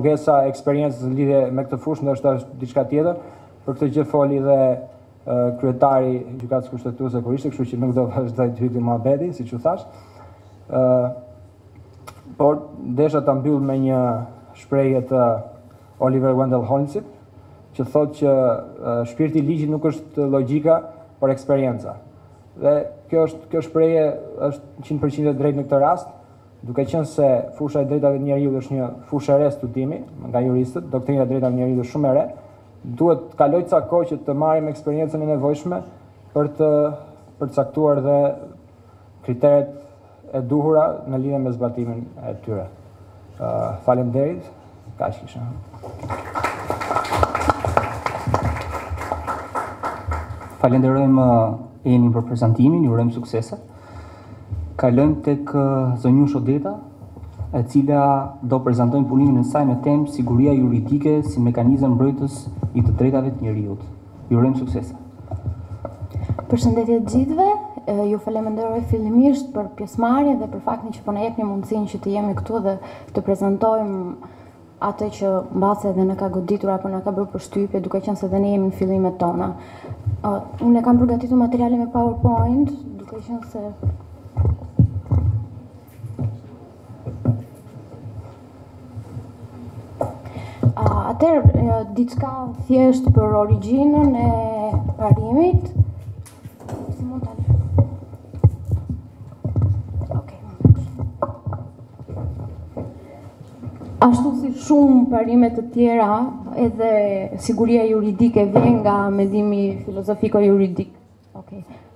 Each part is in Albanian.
Pengesa eksperiencës në lidhje me këtë fushë ndoshta është diçka tjetër. Për këtë gjë foli dhe kryetari i gjykatës kushtetuese kur ishte, kështu që nuk do vazhdoj të hyj muhabeti, siç u thash. Por desha ta mbyll me një shprehje të Oliver Wendell Holmesit, që thotë që shpirti i ligjit nuk është logjika, por eksperienca. Dhe kjo shprehje është 100% e drejtë në këtë rast, duke qenë se fusha e drejtave të njeriut është një fushë e re studimi nga juristët, doktrina e drejtave të njeriut është shumë e re, duhet të kalojë ca kohë që të marrim eksperiencën e nevojshme për të caktuar dhe kriteret e duhura në lidhje me zbatimin e tyre. Faleminderit, kaq kisha. Falenderojmë Enin për prezantimin, ju urojmë suksese. Kalojmë tek Zonjush Odeta, e cila do prezantojnë punimin e saj me temë siguria juridike si mekanizëm mbrojtës i të drejtave të njerëzit. Ju urojmë suksese. Përshëndetje të gjithëve, ju falenderoj fillimisht për pjesëmarrjen dhe për faktin që po na jepni mundësinë që të jemi këtu dhe të prezantojmë atë që mbase edhe në ka goditur apo na ka bërë përshtypje, duke qenë se dhe ne jemi në fillimet tona. Unë kam përgatitur materiale me PowerPoint, duke qenë se atëherë diçka thjesht për origjinën e parimit. Si mund ta ashtu si shumë parime të tjera, edhe siguria juridike vjen nga mendimi filozofiko-juridik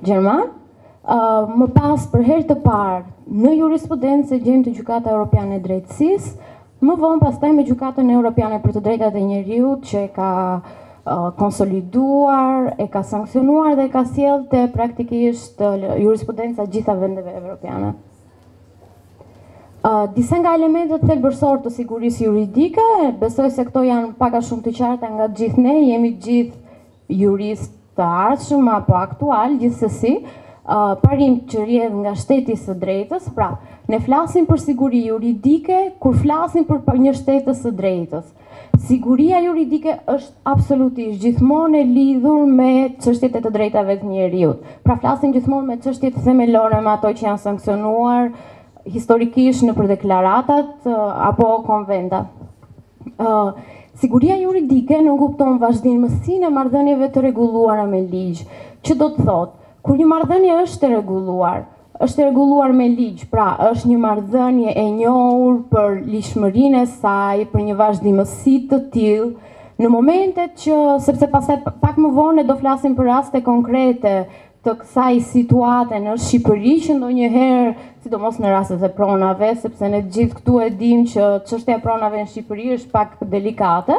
gjerman. Më pas, për herë të parë, në jurisprudencë gjejmë të Gjykata Europiane e Drejtësisë, më vonë pastaj me Gjykatën Europiane për të drejtat e njeriut, që e ka konsoliduar, e ka sankcionuar dhe e ka sjellë te praktikisht jurisprudenca gjitha vendeve evropiane. Disa nga elementet thelbësor të sigurisë juridike, besoj se këto janë pak a shumë të qarta nga gjithë ne, jemi gjithë juristë të ardhshëm apo aktual, gjithsesi, parim që rrjedh nga shteti së drejtës, pra, ne flasim për siguri juridike kur flasim për një shtetës së drejtës. Siguria juridike është absolutisht gjithmonë e lidhur me çështjet e të drejtave të njeriut. Pra flasim gjithmonë me çështjet themelore, me ato që janë sankcionuar historikisht në për deklaratat apo konventa. Siguria juridike nuk kupton vazhdimësinë e marrëdhënieve të rregulluara me ligj, që do të thotë, kur një marrëdhënie është e rregulluar me ligj, pra është një marrëdhënie e njohur për ligjshmërinë e saj, për një vazhdimësi të tillë, në momentet që, sepse pastaj pak më vonë do flasim për raste konkrete të kësaj situate në Shqipëri, që ndonjëherë, sidomos në rastet e pronave, sepse ne gjithë këtu e dim që çështja e pronave në Shqipëri është pak delikate.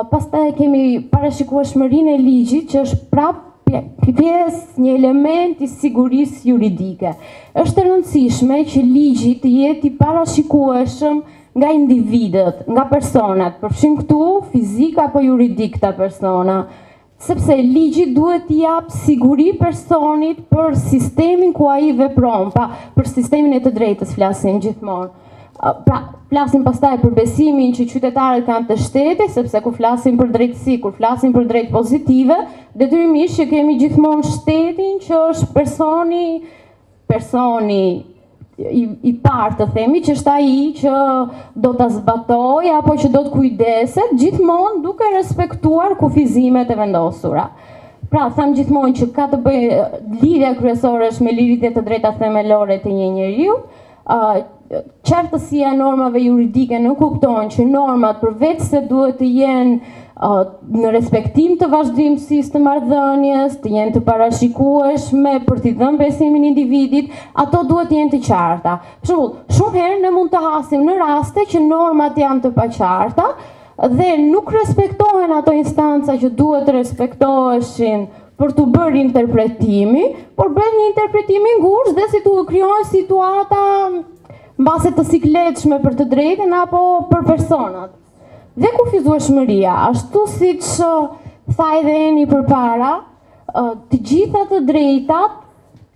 Pastaj kemi parashikueshmërinë e ligjit, që është prapë pjesë, një element i sigurisë juridike. Është e rëndësishme që ligji të jetë i parashikueshëm nga individët, nga personat, përfshim këtu fizik apo juridik ta persona, sepse ligji duhet t'i jap siguri personit për sistemin ku ai vepron, për sistemin e të drejtës flasim gjithmonë. Pra, flasim pastaj për besimin që qytetarët kanë të shtetit, sepse kur flasim për drejtësi, kur flasim për drejtë pozitive, detyrimisht që kemi gjithmonë shtetin që është personi i parë të themi, që është ai që do ta zbatojë apo që do të kujdeset gjithmonë duke respektuar kufizimet e vendosura. Pra, tham gjithmonë që ka të bëjë lidhja kryesore është me lidhjet e drejta themelore të një njeriu. Qartësia e normave juridike nuk kupton që normat përveç se duhet të jenë në respektim të vazhdimësisë të marrëdhënies, të jenë të parashikueshme për t'i dhënë besimin individit, ato duhet të jenë të qarta. Për shembull, shumë herë ne mund të hasim në raste që normat janë të paqarta dhe nuk respektohen ato instanca që duhet të respektoheshin për të bërë interpretimi, por bëhet një interpretim i ngushtë dhe si të krijohen situata mbase të sikletshme për të drejtën apo për personat. Dhe kufizueshmëria, ashtu siç tha edhe Eni përpara, të gjitha të drejtat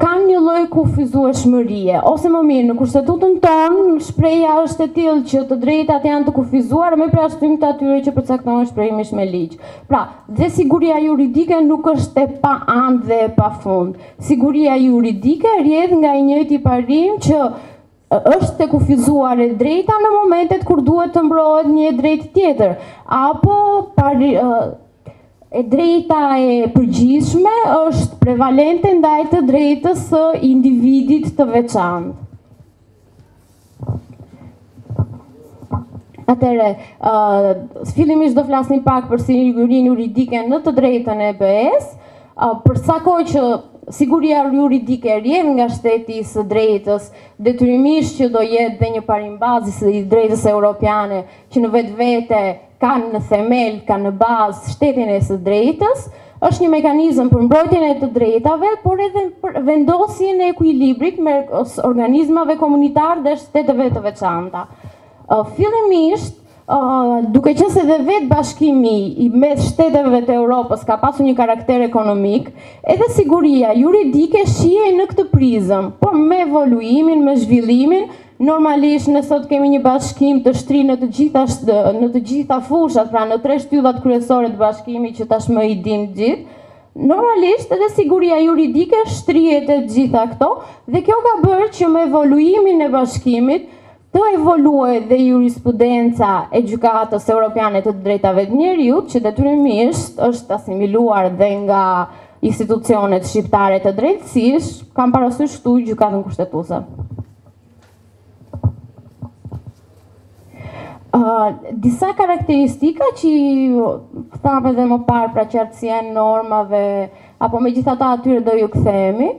kanë një lloj kufizueshmërie, ose më mirë, në kushtetutën tonë shpreha është e tillë që të drejtat janë të kufizuara me përjashtim të atyre që përcaktohen shprehimisht me ligj. Pra, dhe siguria juridike nuk është e pa anë dhe e pa fund. Siguria juridike rrjedh nga i njëjti parim që është të kufizuar e drejta në momentet kur duhet të mbrohet një drejtë tjetër, apo e drejta e përgjithshme është prevalente ndaj të drejtës së individit të veçantë. Atëre, fillimisht do flasnim pak për sigurinë juridike në të drejtën e BE-s, për sa kohë që siguria juridike rrjedh nga shteti së drejtës, detyrimisht që do jetë dhe një parim bazës i drejtës europiane që në vetvete kanë në themel, kanë në bazë shtetin e së drejtës, është një mekanizëm për mbrojtjen e të drejtave, por edhe për vendosjen e ekuilibrit me organizmave komunitar dhe shteteve të veçanta. Fillimisht, duke qenë se dhe vetë bashkimi i mes shteteve të Europës ka pasur një karakter ekonomik, edhe siguria juridike shihej në këtë prizëm, por me evoluimin, me zhvillimin, normalisht ne sot kemi një bashkim të shtrirë në të gjitha fushat, pra në 3 shtyllat kryesore të bashkimit që tashmë i dim gjithë. Normalisht edhe siguria juridike shtrihet e gjitha këto dhe kjo ka bërë që me evoluimin e bashkimit të evoluohet dhe jurisprudenca e gjykatës europiane të drejtave të njerëzit, që detyrimisht është asimiluar dhe nga institucionet shqiptare të drejtësisë, kam parasysh këtu gjykatën kushtetuese. Disa karakteristika që thamë edhe më parë, pra qartësia e normave, apo megjithatë atyre do ju kthehemi.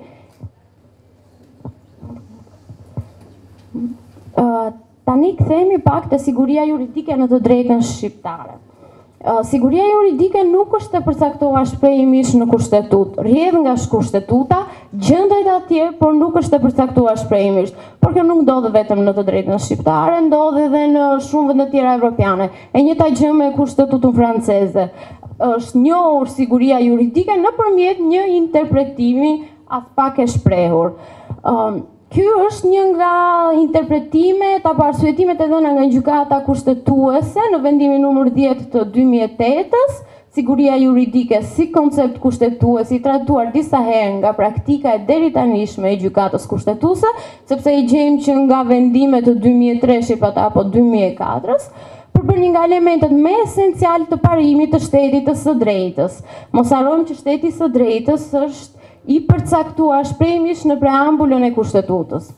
Tani kthehemi pak te siguria juridike në të drejtën shqiptare. Siguria juridike nuk është e përcaktuar shprehimisht në kushtetut, rrjedh nga kushtetuta, gjendet atje, por nuk është e përcaktuar shprehimisht. Por kjo nuk ndodh vetëm në të drejtën shqiptare, ndodh edhe në shumë vende të tjera evropiane. E njëjta gjë me kushtetutën franceze. Është njohur siguria juridike nëpërmjet një interpretimi as pak e shprehur. Ky është një nga interpretimet apo arsyetimet e dhëna nga gjykata kushtetuese në vendimin numër 10 të 2008-s, siguria juridike si koncept kushtetues i trajtuar disa herë nga praktika e deritanishme e gjykatës kushtetuese, sepse i gjejmë që nga vendimet të 2003 apo 2004-s, përbër një nga elementet më esencial të parimit të shtetit të së drejtës. Mos harrojmë që shteti i së drejtës është i përcaktuar shprehimisht në preambulën e kushtetutës.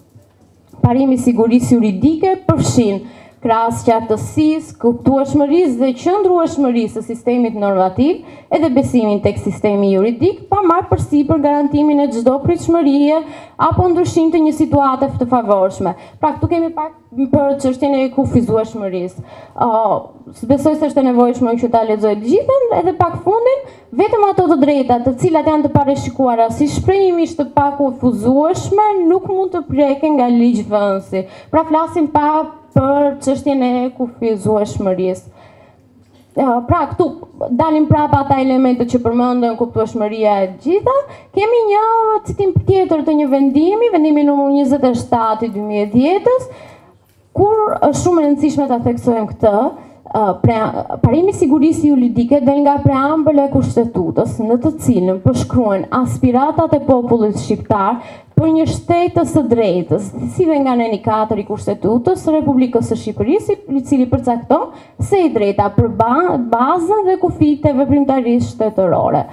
Parimi i sigurisë juridike përfshin krahas qartësisë, kuptueshmërisë dhe qëndrueshmërisë së sistemit normativ, edhe besimin tek sistemi juridik, pa marrë përsipër garantimin e çdo pritshmërie apo ndryshim të një situate të favorshme. Pra këtu kemi pak për çështjen e kufizueshmërisë. Besoj se është e nevojshme që ta lexoj të gjithën, edhe pak fundin, vetëm ato të drejta të cilat janë të parashikuara si shprehimisht të pakufizueshme nuk mund të preken nga ligjvënësi. Pra flasim për çështjen e kufizueshmërisë. Pra këtu dalim prapa ata elementet që përmendën, kuptueshmëria e gjitha. Kemi një citim tjetër të një vendimi, vendimi numër 27 i 2010-s, kur është shumë e rëndësishme ta theksojmë këtë. Parimi i sigurisë juridike del nga preambula e kushtetutës, në të cilën përshkruhen aspiratat e popullit shqiptar për një shtet të së drejtës, si dhe nga nëni 4 i kushtetutës së Republikës së Shqipërisë, i cili përcakton se i drejta për bazën dhe kufijtë e veprimtarisë shtetërore.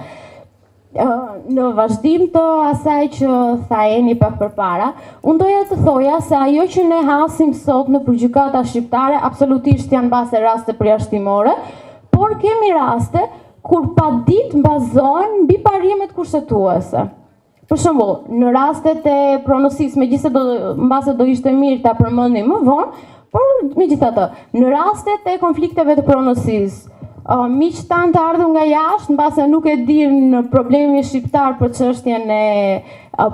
Në vazhdim të asaj që tha Eni pak përpara, unë doja të thoja se ajo që ne hasim sot në gjykata shqiptare absolutisht janë base raste përjashtimore, por kemi raste kur paditë bazohen mbi parimet kushtetuese. Për shembull, në rastet e pronësisë, megjithëse mbase do ishte mirë ta përmendim më vonë, por megjithatë, në rastet e konflikteve të pronësisë, miq tan të ardhur nga jashtë, mbase nuk e dinë problemi shqiptar për çështjen e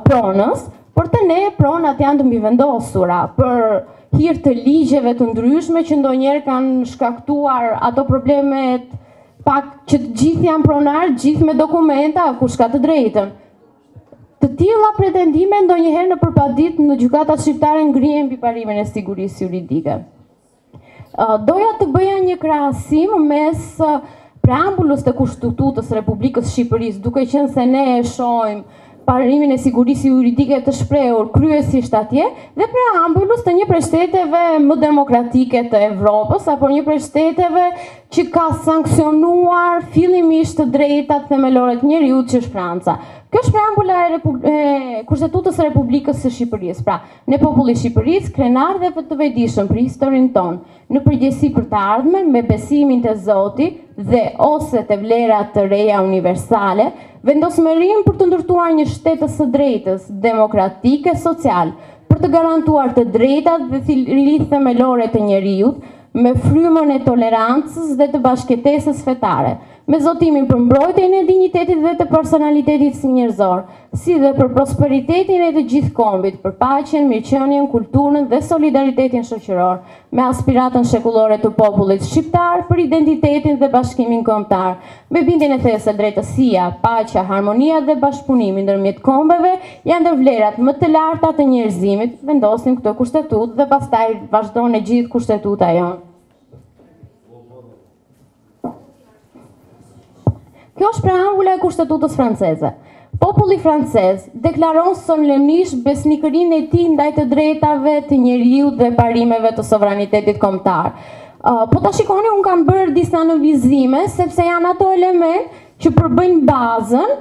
pronës, por të ne pronat janë të mbivendosura për hir të ligjeve të ndryshme që ndonjëherë kanë shkaktuar ato problemet pak që të gjithë janë pronar, gjithë me dokumenta, kush ka të drejtën. Të tilla pretendime ndonjëherë në përpaditë në gjykatat shqiptare ngrihen mbi parimin e sigurisë juridike. Doja të bëja një krahasim mes preambulës të Kushtetutës Republikës Shqipërisë, duke qenë se ne e shohim parimin e sigurisë juridike të shprehur kryesisht atje, dhe preambulës të një prej shteteve më demokratike të Evropës, apo një prej shteteve që ka sankcionuar fillimisht të drejtat themelore të njeriut, që është Franca. Kjo është preambula e Kushtetutës së Republikës së Shqipërisë. Pra, ne populli i Shqipërisë, krenar dhe të vetëdijshëm për historinë tonë, në përgjegjësi për të ardhmen, me besimin te Zoti dhe ose te vlerat të reja universale, vendos merrim për të ndërtuar një shtet të së drejtës, demokratike, social, për të garantuar të drejtat dhe thirrjet themelore të njeriut, me frymën e tolerancës dhe të bashkëtesës fetare, me zotimin për mbrojtjen e dinjitetit dhe të personalitetit si njerëzor, si dhe për prosperitetin e të gjithë kombit, për paqen, mirëqenien, kulturën dhe solidaritetin shoqëror, me aspiratën shekullore të popullit shqiptar për identitetin dhe bashkimin kombëtar, me bindjen e thellë se drejtësia, paqja, harmonia dhe bashkëpunimi ndërmjet kombeve janë ndër vlerat më të larta të njerëzimit, vendosim këtë kushtetutë dhe pastaj vazhdon e gjithë kushtetuta jonë. Kjo është preambula e Kushtetutës franceze. Populli francez deklaron solemnisht besnikërinë e tij ndaj të drejtave të njeriut dhe parimeve të sovranitetit kombëtar. Po ta shikoni, unë kam bërë disa nënvizime, sepse janë ato element që përbëjnë bazën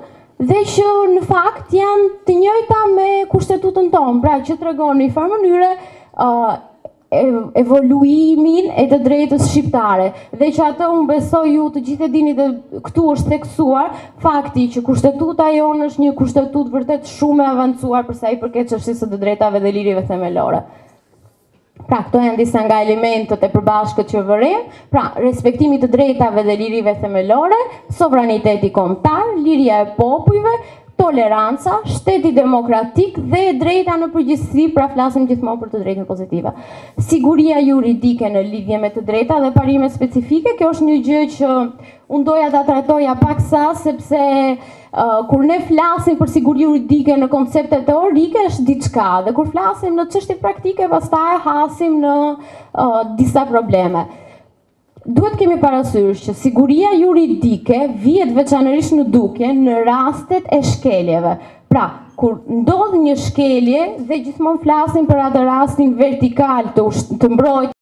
dhe që në fakt janë të njëjta me Kushtetutën tonë, pra që tregon në një farë mënyre evoluimin e të drejtës shqiptare, dhe që atë unë besoj ju të gjithë e dini dhe këtu është theksuar fakti që kushtetuta jonë është një kushtetut vërtet shumë e avancuar përsa i përket çështjes së të drejtave dhe lirive themelore. Pra, këto janë disa nga elementët e përbashkët që vërim, pra, respektimi të drejtave dhe lirive themelore, sovraniteti kombëtar, liria e popujve, toleranca, shteti demokratik dhe drejta në përgjithësi, pra flasim gjithmonë për të drejtën pozitive. Siguria juridike në lidhje me të drejta dhe parime specifike, kjo është një gjë që unë doja ta trajtoja paksa, sepse kur ne flasim për siguri juridike në koncepte teorike është diçka, dhe kur flasim në çështje praktike, pastaj hasim në disa probleme. Duhet kemi parasysh që siguria juridike vihet veçanërisht në dukje në rastet e shkeljeve. Pra, kur ndodh një shkelje dhe gjithmonë flasim për atë rastin vertikal të mbrojtjes